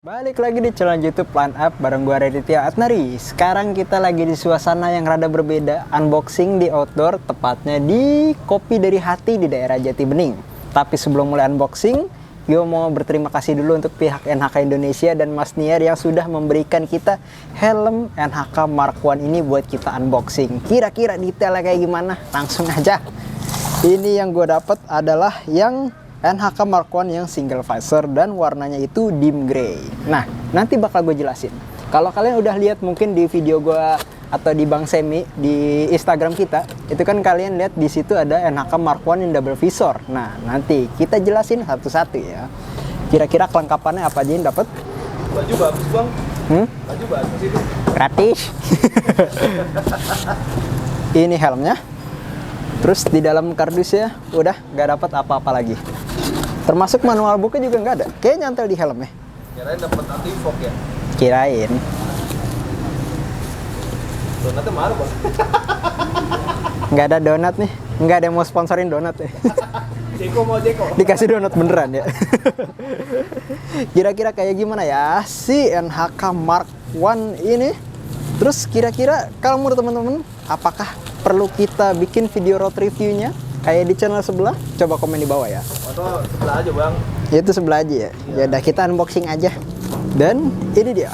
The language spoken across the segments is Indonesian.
Balik lagi di channel YouTube Plan Up bareng gua Raditya Atnari. Sekarang kita lagi di suasana yang rada berbeda, unboxing di outdoor, tepatnya di Kopi Dari Hati di daerah Jati Bening. Tapi sebelum mulai unboxing, gue mau berterima kasih dulu untuk pihak NHK Indonesia dan Mas Niar yang sudah memberikan kita helm NHK Mark I ini buat kita unboxing. Kira-kira detailnya kayak gimana? Langsung aja. Ini yang gue dapat adalah yang NHK Mark I yang single visor dan warnanya itu dim grey. Nah, nanti bakal gue jelasin. Kalau kalian udah lihat mungkin di video gue atau di Bang Semi di Instagram kita, itu kan kalian lihat di situ ada NHK Mark I yang double visor. Nah, nanti kita jelasin satu-satu ya. Kira-kira kelengkapannya apa aja yang dapat? Baju bagus bang. Baju bagus itu. Gratis. Ini helmnya. Terus di dalam kardusnya udah nggak dapat apa-apa lagi. Termasuk manual booknya juga nggak ada. Kayak nyantel di helmnya. Kirain dapat anti fog ya. Kirain. Donatnya mana bang? Nggak ada donat nih. Nggak ada yang mau sponsorin donat ya. Jeko mau Jeko. Dikasih donat beneran ya. Kira-kira kayak gimana ya si NHK Mark I ini? Terus kira-kira kalau menurut teman-teman, apakah perlu kita bikin video road reviewnya kayak di channel sebelah? Coba komen di bawah ya. Atau sebelah aja bang. Itu sebelah aja ya. Ya udah kita unboxing aja. Dan ini dia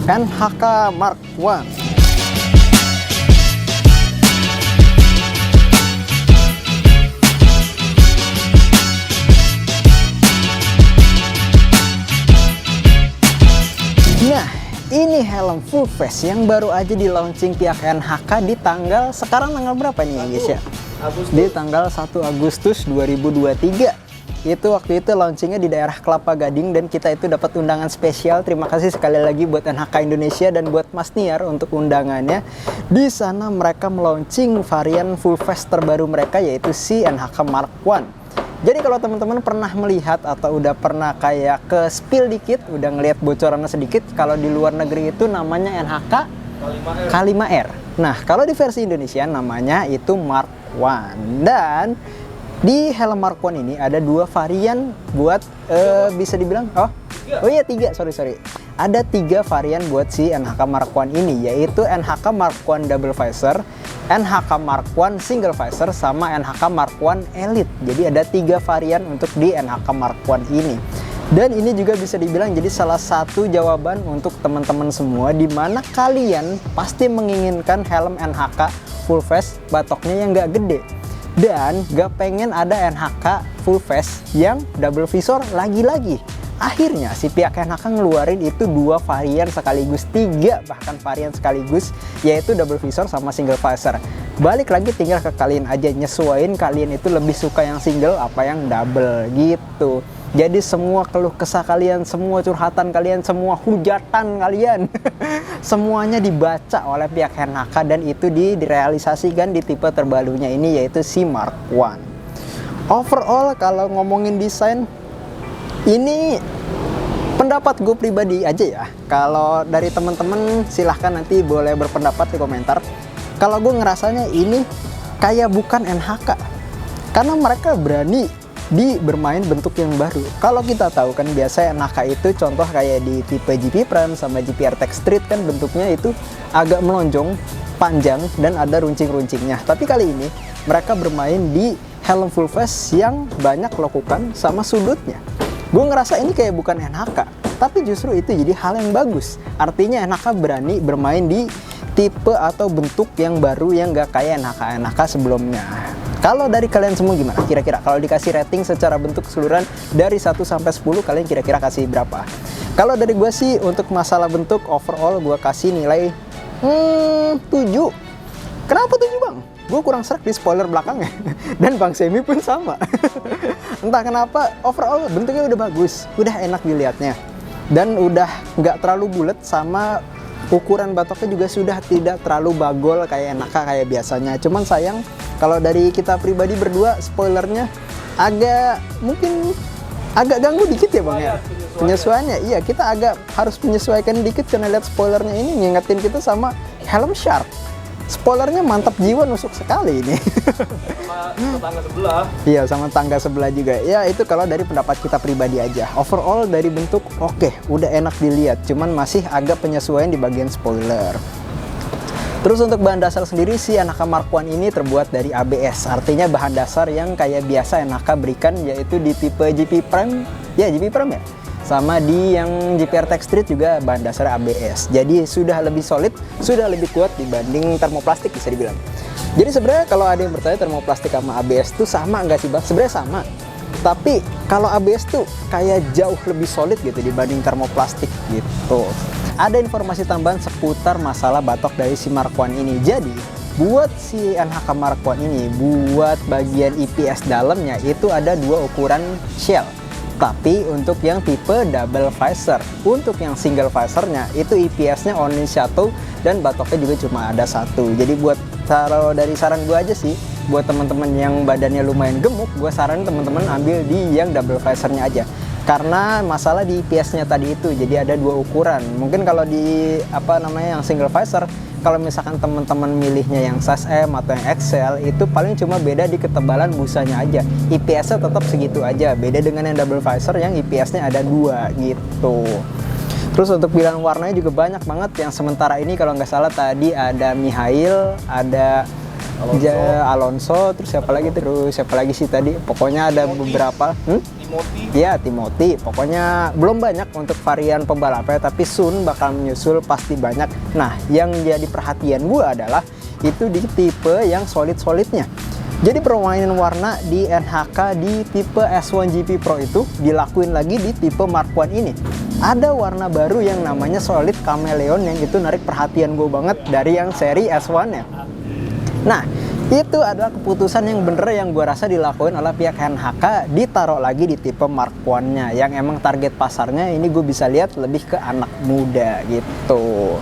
NHK Mark I. Nah, ini helm full face yang baru aja di launching pihak NHK di tanggal, sekarang tanggal berapa nih ya guys ya? Agustus. Di tanggal 1 Agustus 2023. Itu waktu itu launchingnya di daerah Kelapa Gading dan kita itu dapat undangan spesial. Terima kasih sekali lagi buat NHK Indonesia dan buat Mas Niar untuk undangannya. Di sana mereka melaunching varian full face terbaru mereka yaitu si NHK Mark I. Jadi kalau teman-teman pernah melihat atau udah pernah kayak ke spill dikit, udah ngelihat bocorannya sedikit, kalau di luar negeri itu namanya NHK K5R. Nah, kalau di versi Indonesia namanya itu Mark I. Dan di helm Mark I ini ada dua varian buat bisa dibilang tiga, sorry. Ada tiga varian buat si NHK Mark I ini, yaitu NHK Mark I double visor, NHK Mark I single visor, sama NHK Mark I Elite. Jadi ada tiga varian untuk di NHK Mark I ini. Dan ini juga bisa dibilang jadi salah satu jawaban untuk teman-teman semua di mana kalian pasti menginginkan helm NHK full face batoknya yang nggak gede. Dan gak pengen ada NHK full face yang double visor lagi-lagi. Akhirnya si pihak NHK ngeluarin itu dua varian sekaligus, tiga bahkan varian sekaligus, yaitu double visor sama single visor. Balik lagi tinggal ke kalian aja, nyesuaiin kalian itu lebih suka yang single apa yang double gitu. Jadi semua keluh kesah kalian, semua curhatan kalian, semua hujatan kalian semuanya dibaca oleh pihak NHK dan itu direalisasikan di tipe terbarunya ini yaitu si Mark I. Overall kalau ngomongin desain, ini pendapat gue pribadi aja ya. Kalau dari teman-teman silahkan nanti boleh berpendapat di komentar. Kalau gue ngerasanya ini kayak bukan NHK, karena mereka berani bermain bentuk yang baru. Kalau kita tahu kan biasa NHK itu contoh kayak di tipe GP Prime sama GPR Tech Street kan bentuknya itu agak melonjong, panjang dan ada runcing-runcingnya. Tapi kali ini mereka bermain di helm full face yang banyak lekukan sama sudutnya. Gue ngerasa ini kayak bukan NHK, tapi justru itu jadi hal yang bagus. Artinya NHK berani bermain di tipe atau bentuk yang baru yang gak kayak NHK sebelumnya. Kalau dari kalian semua gimana? Kira-kira kalau dikasih rating secara bentuk keseluruhan dari 1 sampai 10, kalian kira-kira kasih berapa? Kalau dari gue sih untuk masalah bentuk overall gue kasih nilai 7. Kenapa 7 bang? Gue kurang serak di spoiler belakangnya. Dan Bang Semi pun sama. Entah kenapa overall bentuknya udah bagus, udah enak dilihatnya. Dan udah nggak terlalu bulat sama ukuran batoknya juga sudah tidak terlalu bagol kayak NHK kayak biasanya. Cuman sayang kalau dari kita pribadi berdua spoilernya mungkin agak ganggu dikit ya bang ya. Penyesuaiannya, iya kita agak harus menyesuaikan dikit karena lihat spoilernya ini ngingetin kita sama helm Shark. Spoilernya mantap jiwa, nusuk sekali ini. Sama tetangga sebelah. Iya, sama tangga sebelah juga. Ya, itu kalau dari pendapat kita pribadi aja. Overall dari bentuk oke, udah enak dilihat. Cuman masih agak penyesuaian di bagian spoiler. Terus untuk bahan dasar sendiri, si NHK Mark I ini terbuat dari ABS. Artinya bahan dasar yang kayak biasa NHK berikan, yaitu di tipe GP Prime. Ya, GP Prime ya. Sama di yang GPR Tech Street juga bahan dasar ABS. Jadi sudah lebih solid, sudah lebih kuat dibanding termoplastik bisa dibilang. Jadi sebenarnya kalau ada yang bertanya termoplastik sama ABS itu sama nggak sih Bang? Sebenarnya sama. Tapi kalau ABS tuh kayak jauh lebih solid gitu dibanding termoplastik gitu. Ada informasi tambahan seputar masalah batok dari si Mark I ini. Jadi buat si NHK Mark I ini, buat bagian IPS dalamnya itu ada dua ukuran shell. Tapi untuk yang tipe double visor, untuk yang single visornya itu IPS-nya only satu dan batoknya juga cuma ada satu. Jadi buat taruh dari saran gue aja sih, buat teman-teman yang badannya lumayan gemuk, gue saranin teman-teman ambil di yang double visornya aja. Karena masalah di IPS-nya tadi itu, jadi ada dua ukuran. Mungkin kalau di yang single visor, kalau misalkan teman-teman milihnya yang size M atau yang XL, itu paling cuma beda di ketebalan busanya aja. IPS-nya tetap segitu aja, beda dengan yang double visor yang IPS-nya ada dua gitu. Terus untuk pilihan warnanya juga banyak banget. Yang sementara ini kalau nggak salah tadi ada Mihail, ada Alonso, terus siapa lagi sih tadi? Pokoknya ada beberapa. Ya, Timothy. Pokoknya belum banyak untuk varian pembalapnya, tapi soon bakal menyusul pasti banyak. Nah, yang jadi perhatian gue adalah itu di tipe yang solid-solidnya. Jadi permainan warna di NHK di tipe S1 GP Pro itu dilakuin lagi di tipe Mark I ini. Ada warna baru yang namanya Solid Chameleon yang itu narik perhatian gue banget dari yang seri S1-nya. Nah, itu adalah keputusan yang bener yang gue rasa dilakuin oleh pihak NHK, ditaruh lagi di tipe Mark I-nya yang emang target pasarnya ini gue bisa lihat lebih ke anak muda gitu.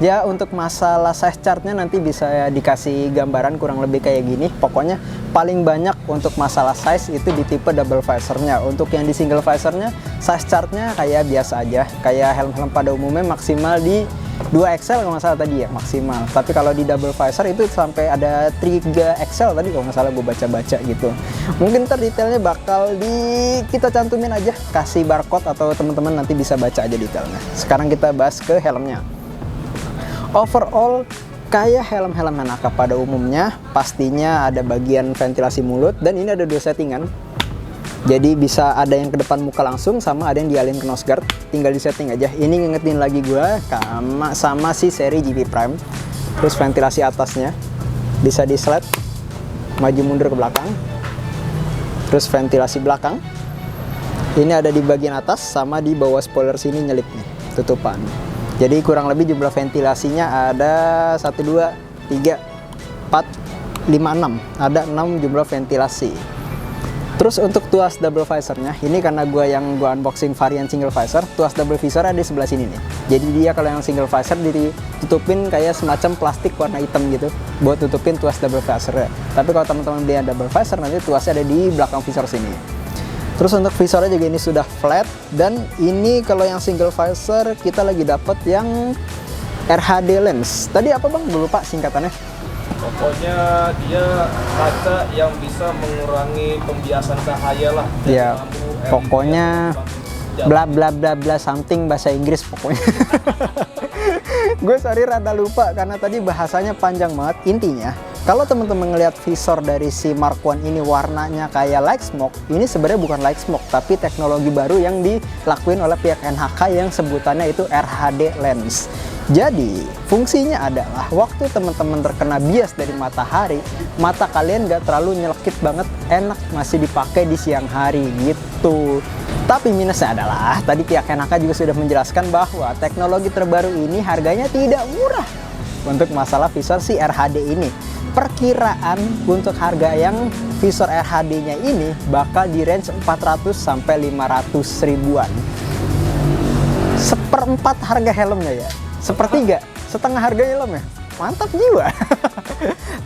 Ya, untuk masalah size chartnya nanti bisa dikasih gambaran kurang lebih kayak gini. Pokoknya paling banyak untuk masalah size itu di tipe double visornya. Untuk yang di single visornya size chartnya kayak biasa aja, kayak helm-helm pada umumnya maksimal di 2XL kalau nggak salah tadi ya maksimal. Tapi kalau di double visor itu sampai ada 3XL tadi kalau nggak salah gue baca-baca gitu. Mungkin ntar detailnya bakal kita cantumin aja, kasih barcode atau teman-teman nanti bisa baca aja detailnya. Sekarang kita bahas ke helmnya. Overall kayak helm-helm NHK pada umumnya, pastinya ada bagian ventilasi mulut dan ini ada dua settingan. Jadi bisa ada yang ke depan muka langsung sama ada yang dialin ke nose guard, tinggal di setting aja. Ini ngingetin lagi gue sama si seri GP Prime. Terus ventilasi atasnya bisa di slide maju mundur ke belakang. Terus ventilasi belakang ini ada di bagian atas sama di bawah spoiler sini nyelip nih tutupan. Jadi kurang lebih jumlah ventilasinya ada 1, 2, 3, 4, 5, 6. Ada 6 jumlah ventilasi. Terus untuk tuas double visornya, ini karena gue unboxing varian single visor, tuas double visor ada di sebelah sini nih. Jadi dia kalau yang single visor ditutupin kayak semacam plastik warna hitam gitu, buat tutupin tuas double visornya. Tapi kalau teman-teman beli yang double visor, nanti tuasnya ada di belakang visor sini. Terus untuk visornya juga ini sudah flat, dan ini kalau yang single visor kita lagi dapet yang RHD lens. Tadi apa bang? Gue lupa singkatannya. Pokoknya dia kaca yang bisa mengurangi pembiasan cahaya lah. Ya, pokoknya bla bla bla bla something bahasa Inggris pokoknya. Gue sorry rada lupa karena tadi bahasanya panjang banget. Intinya, kalau teman-teman ngelihat visor dari si Mark I ini warnanya kayak light smoke, ini sebenarnya bukan light smoke tapi teknologi baru yang dilakuin oleh pihak NHK yang sebutannya itu RHD lens. Jadi, fungsinya adalah waktu teman-teman terkena bias dari matahari, mata kalian gak terlalu nyelekit banget, enak masih dipakai di siang hari gitu. Tapi minusnya adalah, tadi pihak NHK juga sudah menjelaskan bahwa teknologi terbaru ini harganya tidak murah untuk masalah visor si RHD ini. Perkiraan untuk harga yang visor RHD-nya ini bakal di range 400 sampai 500 ribuan. Seperempat harga helmnya ya. Sepertiga, setengah harga helmnya. Mantap jiwa.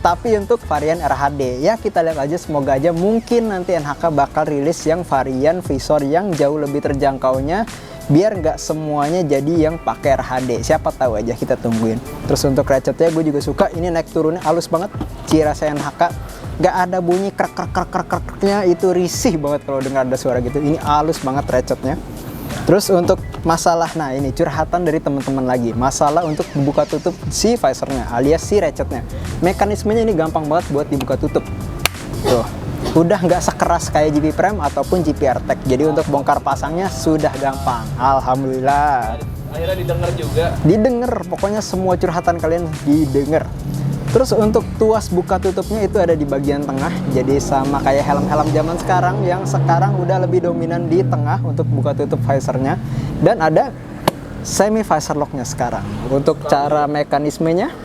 Tapi untuk varian RHD ya kita lihat aja, semoga aja mungkin nanti NHK bakal rilis yang varian visor yang jauh lebih terjangkaunya, biar nggak semuanya jadi yang pakai RHD. Siapa tahu aja, kita tungguin. Terus untuk ratchetnya gue juga suka, ini naik turunnya halus banget. Ciri rasa NHK, nggak ada bunyi krek krek krek krek kreknya, itu risih banget kalau dengar ada suara gitu. Ini halus banget ratchetnya. Terus untuk masalah, nah ini curhatan dari teman-teman lagi, masalah untuk dibuka tutup si visornya alias si ratchetnya. Mekanismenya ini gampang banget buat dibuka tutup. Tuh, udah nggak sekeras kayak GP Prime ataupun GP Tech. Jadi untuk bongkar pasangnya sudah gampang. Alhamdulillah. Akhirnya didengar juga. Didengar, pokoknya semua curhatan kalian didengar. Terus untuk tuas buka tutupnya itu ada di bagian tengah, jadi sama kayak helm-helm zaman sekarang yang sekarang udah lebih dominan di tengah untuk buka tutup visornya. Dan ada semi visor locknya sekarang. Untuk cara mekanismenya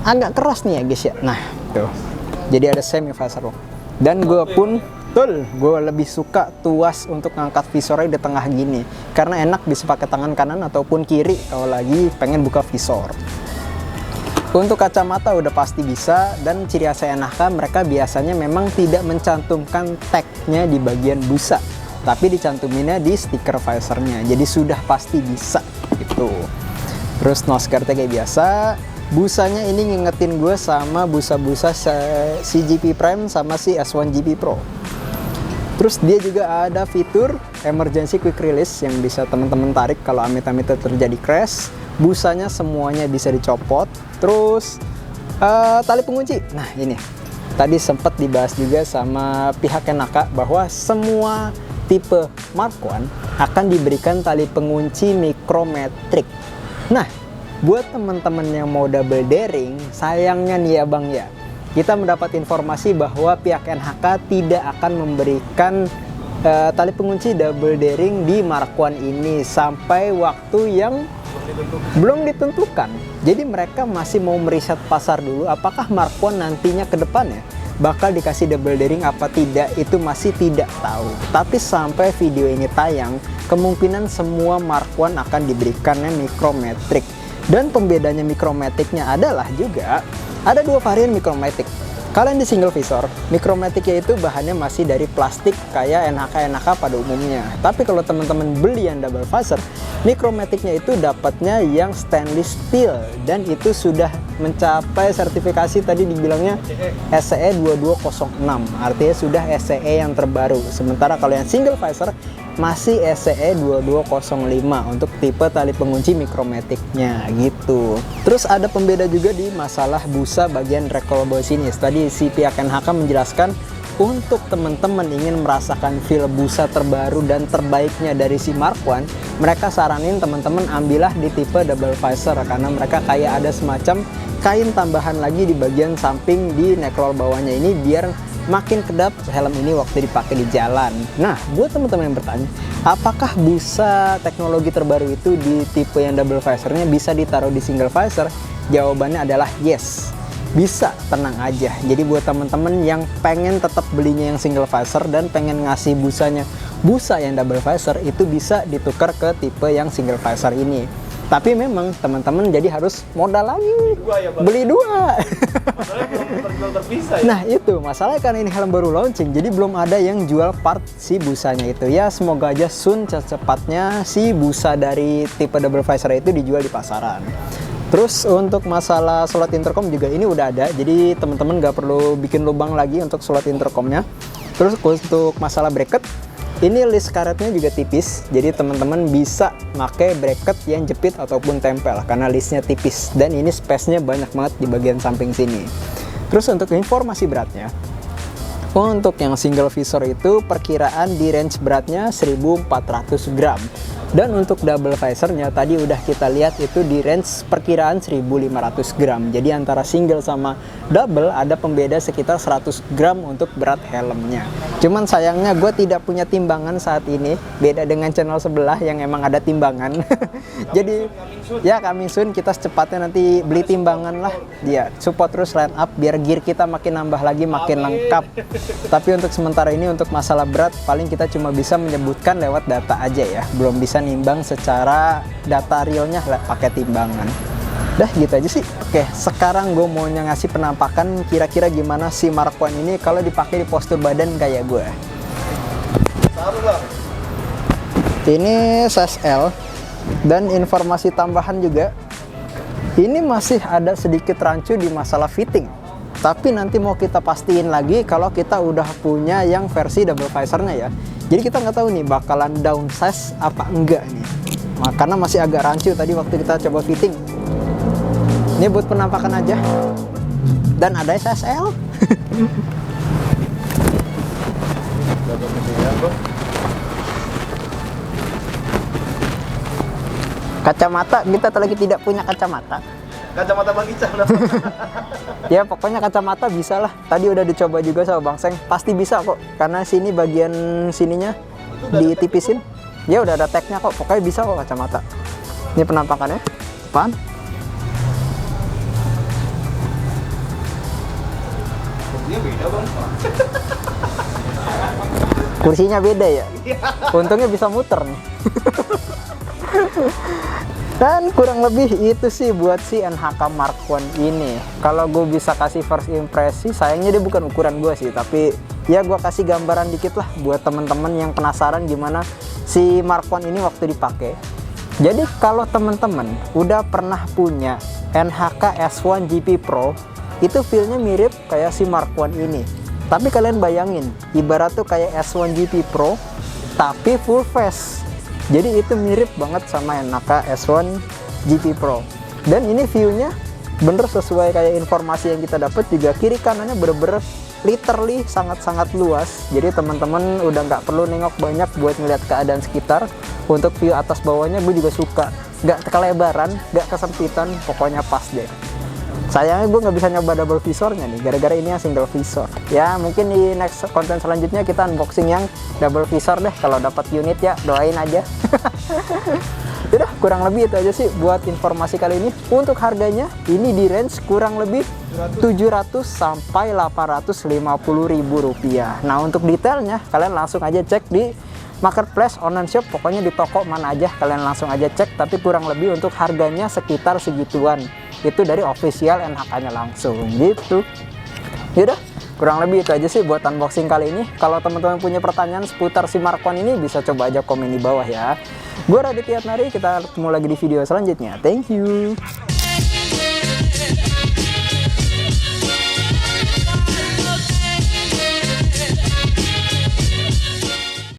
agak keras nih ya guys ya. Nah tuh, jadi ada semi visor lock. Dan gue pun gue lebih suka tuas untuk ngangkat visornya di tengah gini, karena enak bisa pakai tangan kanan ataupun kiri kalau lagi pengen buka visor. Untuk kacamata udah pasti bisa, dan ciri khas NHK mereka biasanya memang tidak mencantumkan tagnya di bagian busa, tapi dicantuminnya di stiker visornya, jadi sudah pasti bisa gitu. Terus nose guardnya kayak biasa, busanya ini ngingetin gue sama busa-busa si GP Prime sama si S1 GP Pro. Terus dia juga ada fitur emergency quick release yang bisa teman-teman tarik kalau amit-amit terjadi crash. Busanya semuanya bisa dicopot. Terus tali pengunci, nah ini tadi sempat dibahas juga sama pihak NHK bahwa semua tipe Mark I akan diberikan tali pengunci mikrometrik. Nah, buat teman-teman yang mau double daring, sayangnya nih ya bang ya, kita mendapat informasi bahwa pihak NHK tidak akan memberikan tali pengunci double daring di Mark I ini sampai waktu yang belum ditentukan. Jadi mereka masih mau meriset pasar dulu, apakah Mark I nantinya ke depannya bakal dikasih double daring apa tidak, itu masih tidak tahu. Tapi sampai video ini tayang, kemungkinan semua Mark I akan diberikannya mikrometrik. Dan pembedanya mikrometriknya adalah juga ada dua varian mikrometrik. Kalian di single visor, mikrometik yaitu bahannya masih dari plastik kayak NHK pada umumnya. Tapi kalau teman-teman beli yang double visor, mikrometiknya itu dapatnya yang stainless steel, dan itu sudah mencapai sertifikasi tadi dibilangnya SCE 2206, artinya sudah SCE yang terbaru. Sementara kalau yang single visor masih SCE 2205 untuk tipe tali pengunci mikrometiknya gitu. Terus ada pembeda juga di masalah busa bagian recoilable sini. Tadi si pihak NHK menjelaskan untuk teman-teman ingin merasakan feel busa terbaru dan terbaiknya dari si Mark I, mereka saranin teman-teman ambillah di tipe double visor, karena mereka kayak ada semacam kain tambahan lagi di bagian samping di neckroll bawahnya ini biar makin kedap helm ini waktu dipakai di jalan. Nah, buat teman-teman yang bertanya, apakah busa teknologi terbaru itu di tipe yang double visornya bisa ditaruh di single visor? Jawabannya adalah yes. Bisa, tenang aja. Jadi buat teman-teman yang pengen tetap belinya yang single visor dan pengen ngasih busanya busa yang double visor, itu bisa ditukar ke tipe yang single visor ini. Tapi memang teman-teman jadi harus modal lagi, beli dua. Masalahnya belum terjual terpisah ya? Nah itu masalahnya, karena ini helm baru launching, jadi belum ada yang jual part si busanya itu. Ya semoga aja soon secepatnya si busa dari tipe double visor itu dijual di pasaran. Terus untuk masalah slot intercom juga ini udah ada, jadi teman-teman nggak perlu bikin lubang lagi untuk slot intercomnya. Terus untuk masalah bracket, ini list karetnya juga tipis, jadi teman-teman bisa pakai bracket yang jepit ataupun tempel karena listnya tipis, dan ini space-nya banyak banget di bagian samping sini. Terus untuk informasi beratnya, untuk yang single visor itu perkiraan di range beratnya 1400 gram. Dan untuk double visornya tadi udah kita lihat itu di range perkiraan 1500 gram. Jadi antara single sama double ada pembeda sekitar 100 gram untuk berat helmnya. Cuman sayangnya gue tidak punya timbangan saat ini, beda dengan channel sebelah yang emang ada timbangan. Jadi ya coming soon, kita secepatnya nanti beli timbangan lah. Dia support terus line up biar gear kita makin nambah lagi, makin lengkap. Tapi untuk sementara ini untuk masalah berat paling kita cuma bisa menyebutkan lewat data aja ya, belum bisa nimbang secara data realnya pakai timbangan. Dah gitu aja sih. Oke, sekarang gue mau ngasih penampakan kira-kira gimana si Mark I ini kalau dipakai di postur badan kayak gue. Taruh bang. Ini size L. Dan informasi tambahan juga, ini masih ada sedikit rancu di masalah fitting. Tapi nanti mau kita pastiin lagi kalau kita udah punya yang versi double visornya ya. Jadi kita nggak tahu nih bakalan downsize apa enggak nih. Karena masih agak rancu tadi waktu kita coba fitting. Ini buat penampakan aja. Dan ada size L. Kacamata, kita lagi tidak punya kacamata. Kacamata Bang Ica. Ya pokoknya kacamata bisa lah. Tadi udah dicoba juga sama Bang Seng. Pasti bisa kok. Karena sini bagian sininya ditipisin. Ya udah ada tagnya kok. Pokoknya bisa kok kacamata. Ini penampakannya. Apaan? Kursinya beda Bang. Kursinya beda ya? Untungnya bisa muter nih. Dan kurang lebih itu sih buat si NHK Mark I ini. Kalau gue bisa kasih first impresi, sayangnya dia bukan ukuran gue sih, tapi ya gue kasih gambaran dikit lah buat temen-temen yang penasaran gimana si Mark I ini waktu dipakai. Jadi kalau temen-temen udah pernah punya NHK S1 GP Pro, itu feelnya mirip kayak si Mark I ini. Tapi kalian bayangin, ibarat tuh kayak S1 GP Pro, tapi full face. Jadi itu mirip banget sama NHK S1 GP Pro. Dan ini view-nya bener sesuai kayak informasi yang kita dapat, juga kiri kanannya bener-bener literally sangat-sangat luas. Jadi teman-teman udah nggak perlu nengok banyak buat ngeliat keadaan sekitar. Untuk view atas bawahnya gue juga suka. Nggak kelebaran, nggak kesempitan, pokoknya pas deh. Sayangnya gue nggak bisa nyoba double visornya nih, gara-gara ini yang single visor. Ya mungkin di next konten selanjutnya kita unboxing yang double visor deh. Kalau dapat unit ya doain aja. Udah kurang lebih itu aja sih buat informasi kali ini. Untuk harganya ini di range kurang lebih 700 sampai 850 ribu rupiah. Nah untuk detailnya kalian langsung aja cek di marketplace, online shop, pokoknya di toko mana aja kalian langsung aja cek. Tapi kurang lebih untuk harganya sekitar segituan. Itu dari official NHK-nya langsung gitu. Yaudah, kurang lebih itu aja sih buat unboxing kali ini. Kalau teman-teman punya pertanyaan seputar si Mark I ini, bisa coba aja komen di bawah ya. Gue Raditya Atnari, kita ketemu lagi di video selanjutnya. Thank you.